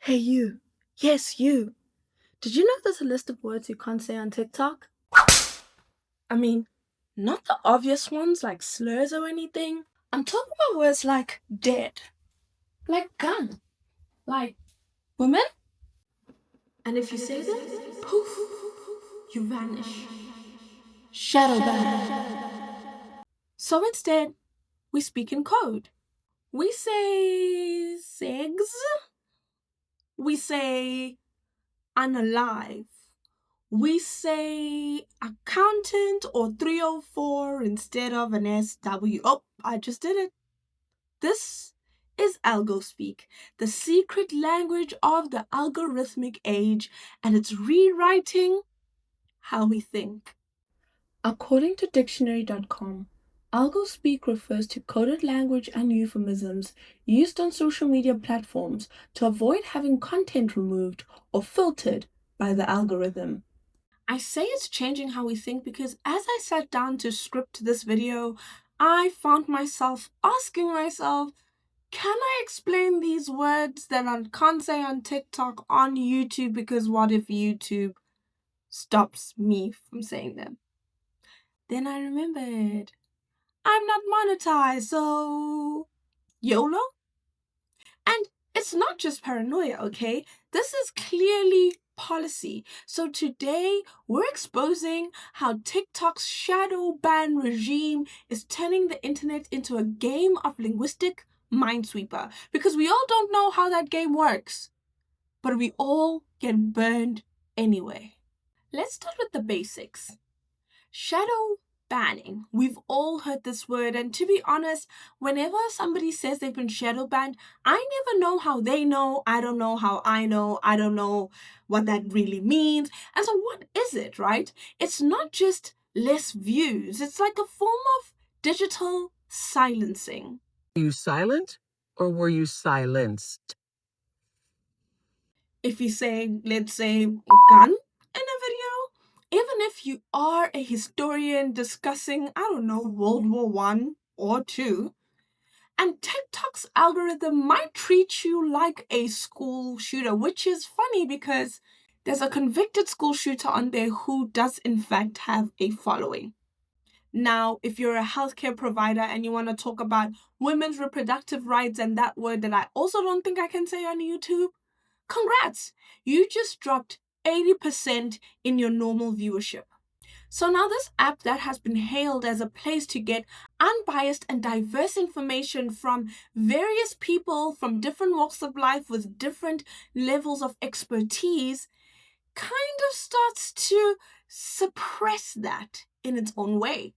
Hey, you. Yes, you. Did you know there's a list of words you can't say on TikTok? I mean, not the obvious ones like slurs or anything. I'm talking about words like dead, like gun, like woman. And if you say them, poof, you vanish. Shadow ban. So instead, we speak in code. We say segs. We say unalive. We say accountant or 304 instead of an SW. Oh, I just did it. This is Algospeak, the secret language of the algorithmic age, and it's rewriting how we think. According to dictionary.com, Algospeak refers to coded language and euphemisms used on social media platforms to avoid having content removed or filtered by the algorithm. I say it's changing how we think because as I sat down to script this video, I found myself asking myself, can I explain these words that I can't say on TikTok on YouTube because what if YouTube stops me from saying them? Then I remembered, I'm not monetized, so YOLO? And it's not just paranoia, okay? This is clearly policy. So today we're exposing how TikTok's shadow ban regime is turning the internet into a game of linguistic minesweeper because we all don't know how that game works, but we all get burned anyway. Let's start with the basics. Shadow banning. We've all heard this word, and to be honest, whenever somebody says they've been shadow banned, I never know how they know. I don't know how I know. I don't know what that really means. And so, what is it, right? It's not just less views, it's like a form of digital silencing. Were you silent or were you silenced? If you say, let's say, gun in a video, even if you are a historian discussing, I don't know, World War One or two, and TikTok's algorithm might treat you like a school shooter, which is funny because there's a convicted school shooter on there who does in fact have a following. Now, if you're a healthcare provider and you want to talk about women's reproductive rights and that word that I also don't think I can say on YouTube, congrats! You just dropped 80% in your normal viewership. So now this app that has been hailed as a place to get unbiased and diverse information from various people from different walks of life with different levels of expertise kind of starts to suppress that in its own way.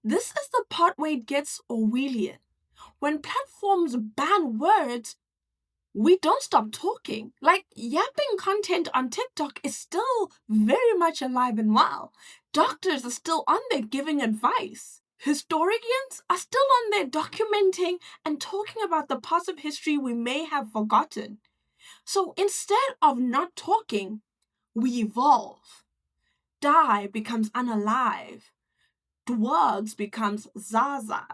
This is the part where it gets Orwellian. When platforms ban words, we don't stop talking. Like, yapping content on TikTok is still very much alive and well. Doctors are still on there giving advice. Historians are still on there documenting and talking about the parts of history we may have forgotten. So instead of not talking, we evolve. Die becomes unalive. Dwarves becomes Zaza.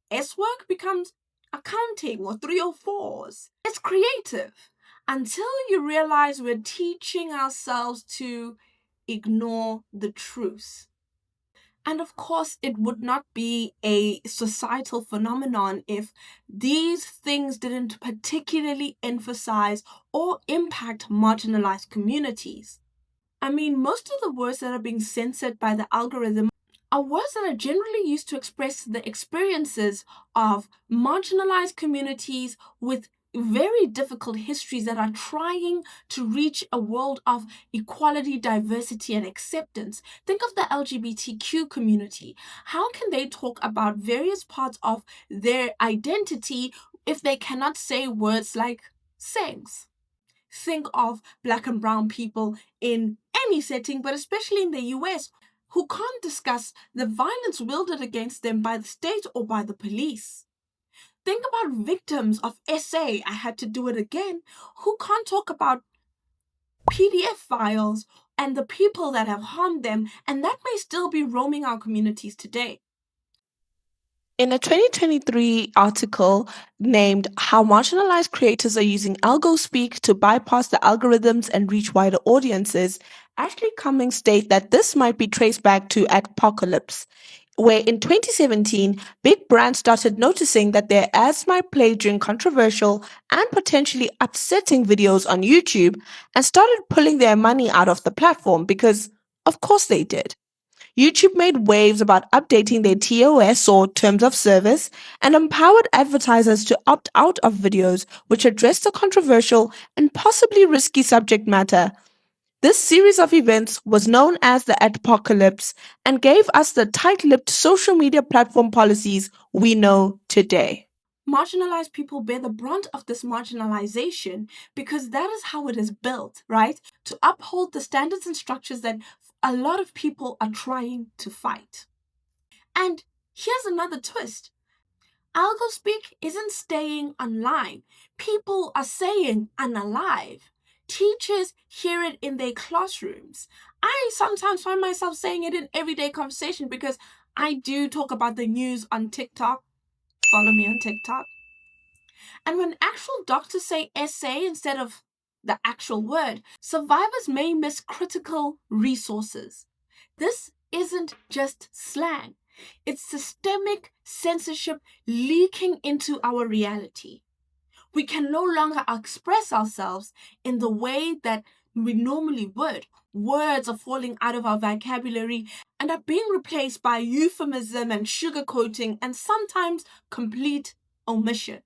S-work becomes accounting or 304s. It's creative until you realize we're teaching ourselves to ignore the truth. And of course, it would not be a societal phenomenon if these things didn't particularly emphasize or impact marginalized communities. I mean, most of the words that are being censored by the algorithm are words that are generally used to express the experiences of marginalized communities with very difficult histories that are trying to reach a world of equality, diversity, and acceptance. Think of the LGBTQ community. How can they talk about various parts of their identity if they cannot say words like sex? Think of Black and brown people in any setting, but especially in the US, who can't discuss the violence wielded against them by the state or by the police. Think about victims of SA, I had to do it again, who can't talk about PDF files and the people that have harmed them, and that may still be roaming our communities today. In a 2023 article named How Marginalized Creators Are Using Algospeak to Bypass the Algorithms and Reach Wider Audiences, Ashley Cummings states that this might be traced back to Apocalypse, where in 2017, big brands started noticing that their ads might play during controversial and potentially upsetting videos on YouTube and started pulling their money out of the platform because, of course, they did. YouTube made waves about updating their TOS or terms of service and empowered advertisers to opt out of videos which addressed the controversial and possibly risky subject matter. This series of events was known as the Apocalypse and gave us the tight lipped social media platform policies we know today. Marginalized people bear the brunt of this marginalization because that is how it is built, right? To uphold the standards and structures that a lot of people are trying to fight. And here's another twist. Algospeak isn't staying online. People are saying unalive. Teachers hear it in their classrooms. I sometimes find myself saying it in everyday conversation because I do talk about the news on TikTok. Follow me on TikTok. And when actual doctors say essay instead of the actual word, survivors may miss critical resources. This isn't just slang, it's systemic censorship leaking into our reality. We can no longer express ourselves in the way that we normally would. Words are falling out of our vocabulary and are being replaced by euphemism and sugarcoating and sometimes complete omission.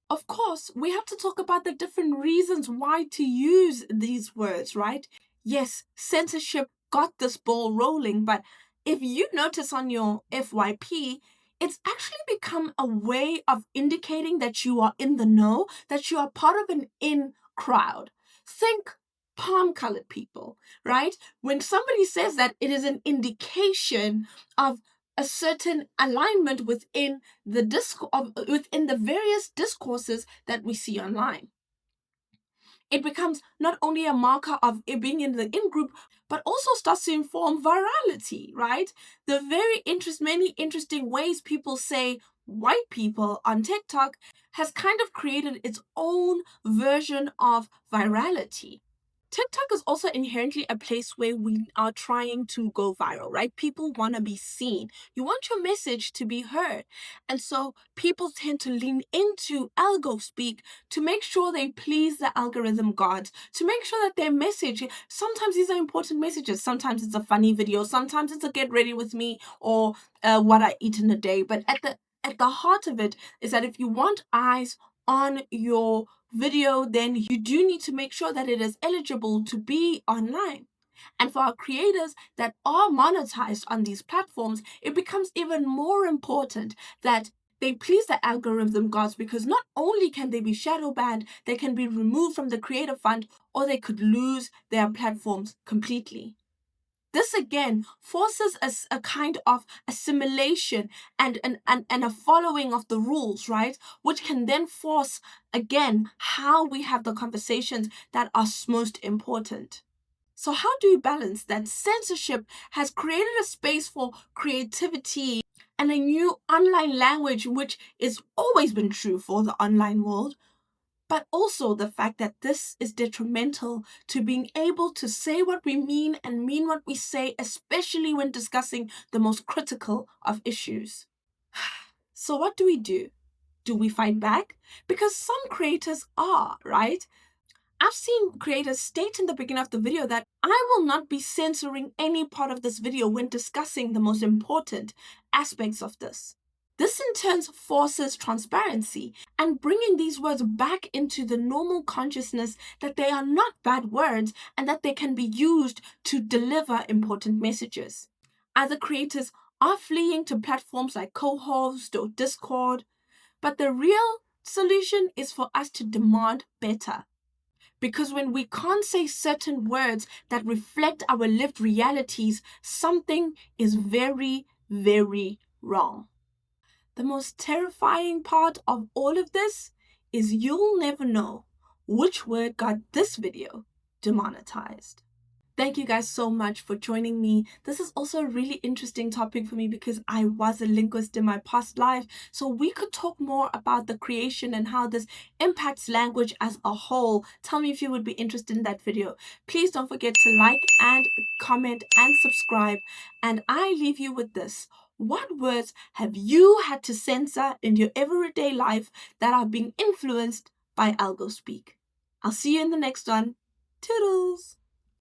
Of course, we have to talk about the different reasons why to use these words, right? Yes, censorship got this ball rolling, but if you notice on your FYP, it's actually become a way of indicating that you are in the know, that you are part of an in crowd. Think palm colored people, right? When somebody says that, it is an indication of a certain alignment within within the various discourses that we see online. It becomes not only a marker of it being in the in group, but also starts to inform virality, right? The many interesting ways people say white people on TikTok has kind of created its own version of virality. TikTok is also inherently a place where we are trying to go viral, right? People want to be seen. You want your message to be heard. And so people tend to lean into Algospeak to make sure they please the algorithm gods, to make sure that their message, sometimes these are important messages. Sometimes it's a funny video. Sometimes it's a get ready with me or what I eat in a day. But at the heart of it is that if you want eyes on your video, then you do need to make sure that it is eligible to be online. And for our creators that are monetized on these platforms, it becomes even more important that they please the algorithm gods because not only can they be shadow banned, they can be removed from the creator fund or they could lose their platforms completely. This again forces us a kind of assimilation and a following of the rules, right? Which can then force again how we have the conversations that are most important. So, how do you balance that? Censorship has created a space for creativity and a new online language, which is always been true for the online world, but also the fact that this is detrimental to being able to say what we mean and mean what we say, especially when discussing the most critical of issues. So, what do we do? Do we fight back? Because some creators are, right? I've seen creators state in the beginning of the video that I will not be censoring any part of this video when discussing the most important aspects of this. This in turn forces transparency and bringing these words back into the normal consciousness that they are not bad words and that they can be used to deliver important messages. Other creators are fleeing to platforms like co-host or Discord, but the real solution is for us to demand better. Because when we can't say certain words that reflect our lived realities, something is very, very wrong. The most terrifying part of all of this is you'll never know which word got this video demonetized. Thank you guys so much for joining me. This is also a really interesting topic for me because I was a linguist in my past life. So we could talk more about the creation and how this impacts language as a whole. Tell me if you would be interested in that video. Please don't forget to like and comment and subscribe. And I leave you with this. What words have you had to censor in your everyday life that are being influenced by Algospeak? I'll see you in the next one. Toodles!